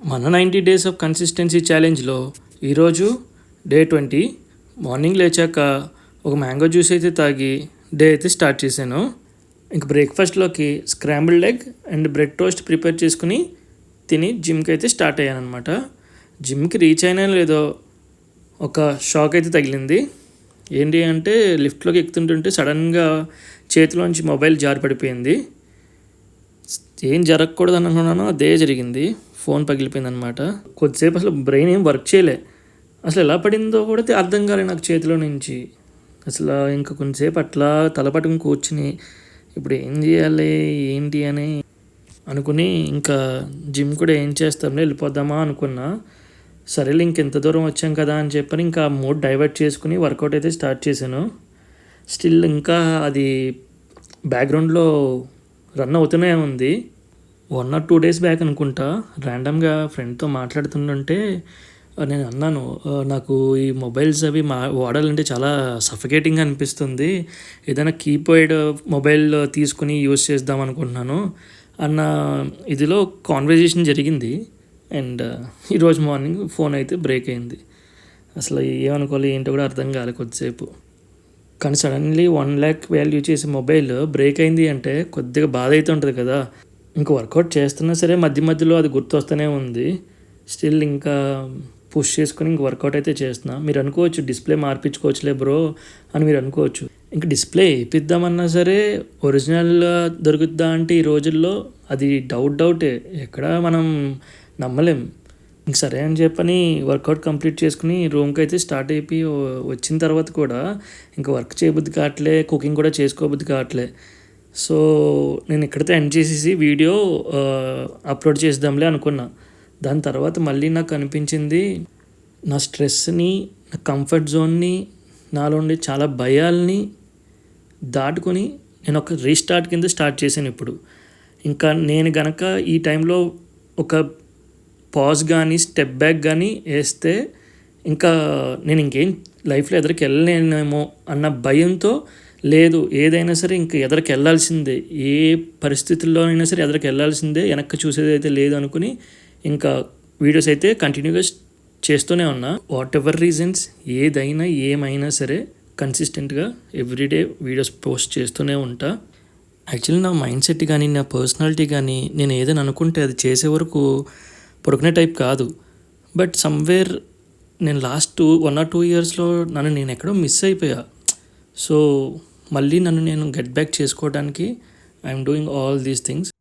మన 90 days of consistency ఛాలెంజ్లో ఈరోజు day 20. Morning లేచాక ఒక మ్యాంగో జ్యూస్ అయితే తాగి డే అయితే స్టార్ట్ చేశాను. ఇంక బ్రేక్ఫాస్ట్లోకి scrambled egg and bread toast prepare చేసుకుని తిని జిమ్కి అయితే స్టార్ట్ అయ్యాను అనమాట. జిమ్కి రీచ్ అయినా లేదో ఒక షాక్ అయితే తగిలింది. ఏంటి అంటే లిఫ్ట్లోకి ఎక్కుతుంటుంటే సడన్గా చేతిలోంచి మొబైల్ జారి పడిపోయింది. ఏం జరగకూడదు అనుకున్నానో అదే జరిగింది. ఫోన్ పగిలిపోయింది అనమాట. కొద్దిసేపు అసలు బ్రెయిన్ ఏం వర్క్ చేయలే. అసలు ఎలా పడిందో కూడా అర్థం కాలేదు నాకు చేతిలో నుంచి. అసలు ఇంకా కొంచెంసేపు అట్లా తలపట్టుకుని కూర్చుని ఇప్పుడు ఏం చేయాలి ఏంటి అని అనుకుని ఇంకా జిమ్ కూడా ఏం చేస్తాంలే వెళ్ళిపోద్దామా అనుకున్నా. సరేలే ఇంకెంత దూరం వచ్చాం కదా అని చెప్పని ఇంకా మూడ్ డైవర్ట్ చేసుకుని వర్కౌట్ అయితే స్టార్ట్ చేశాను. స్టిల్ ఇంకా అది బ్యాక్గ్రౌండ్లో రన్ అవుతూనే ఉంది. 1 or 2 days బ్యాక్ అనుకుంటా ర్యాండమ్గా ఫ్రెండ్తో మాట్లాడుతుంటే నేను అన్నాను, నాకు ఈ మొబైల్స్ అవి వాడాలంటే చాలా సఫికేటింగ్గా అనిపిస్తుంది, ఏదైనా కీప్యాడ్ మొబైల్ తీసుకుని యూజ్ చేద్దాం అనుకుంటున్నాను అన్న ఇదిలో కాన్వర్జేషన్ జరిగింది. అండ్ ఈరోజు మార్నింగ్ ఫోన్ అయితే బ్రేక్ అయింది. అసలు ఏమనుకోవాలి ఏంటో కూడా అర్థం కాలేదు కొద్దిసేపు. కానీ సడన్లీ 1 lakh వాల్యూ చేసే మొబైల్ బ్రేక్ అయింది అంటే కొద్దిగా బాధ అయితే ఉంటుంది కదా. ఇంకా వర్కౌట్ చేస్తున్నా సరే మధ్య మధ్యలో అది గుర్తొస్తూనే ఉంది. స్టిల్ ఇంకా పుష్ చేసుకుని ఇంక వర్కౌట్ అయితే చేస్తున్నా. మీరు అనుకోవచ్చు డిస్ప్లే మార్పించుకోవచ్చులే బ్రో అని మీరు అనుకోవచ్చు. ఇంక డిస్ప్లే వేయిద్దామన్నా సరే ఒరిజినల్ దొరుకుద్దా అంటే ఈ రోజుల్లో అది డౌటే. ఎక్కడ మనం నమ్మలేం. ఇంక సరే అని చెప్పని వర్కౌట్ కంప్లీట్ చేసుకుని రూమ్కి అయితే స్టార్ట్ అయిపోయి వచ్చిన తర్వాత కూడా ఇంకా వర్క్ చేయబుద్ధి కావట్లే, కుకింగ్ కూడా చేసుకోబుద్ధి కావట్లే. సో నేను ఇక్కడితో ఎండ్ చేసేసి వీడియో అప్లోడ్ చేద్దాంలే అనుకున్నా. దాని తర్వాత మళ్ళీ నాకు అనిపించింది నా స్ట్రెస్ని, నా కంఫర్ట్ జోన్ని, నాలో ఉండే చాలా భయాల్ని దాటుకొని నేను ఒక రీస్టార్ట్ కింద స్టార్ట్ చేశాను ఇప్పుడు. ఇంకా నేను గనక ఈ టైంలో ఒక పాజ్ కానీ స్టెప్ బ్యాక్ కానీ వేస్తే ఇంకా నేను ఇంకేం లైఫ్లో ఎదరికి వెళ్ళలేనేమో అన్న భయంతో లేదు, ఏదైనా సరే ఇంకా ఎదరికి వెళ్ళాల్సిందే, ఏ పరిస్థితుల్లోనైనా సరే ఎదరికి వెళ్ళాల్సిందే, వెనక్కి చూసేది అయితే లేదు అనుకుని ఇంకా వీడియోస్ అయితే కంటిన్యూగా చేస్తూనే ఉన్నా. వాట్ ఎవర్ రీజన్స్ ఏమైనా సరే కన్సిస్టెంట్గా ఎవ్రీడే వీడియోస్ పోస్ట్ చేస్తూనే ఉంటా. యాక్చువల్లీ నా మైండ్ సెట్ కానీ నా పర్సనాలిటీ కానీ నేను ఏదైనా అనుకుంటే అది చేసే వరకు పడుకునే టైప్ కాదు. బట్ సమ్వేర్ నేను లాస్ట్ 1 or 2 yearsలో నన్ను నేను ఎక్కడో మిస్ అయిపోయా. సో మళ్ళీ నన్ను నేను గెట్ బ్యాక్ చేసుకోవడానికి I'm doing all these things.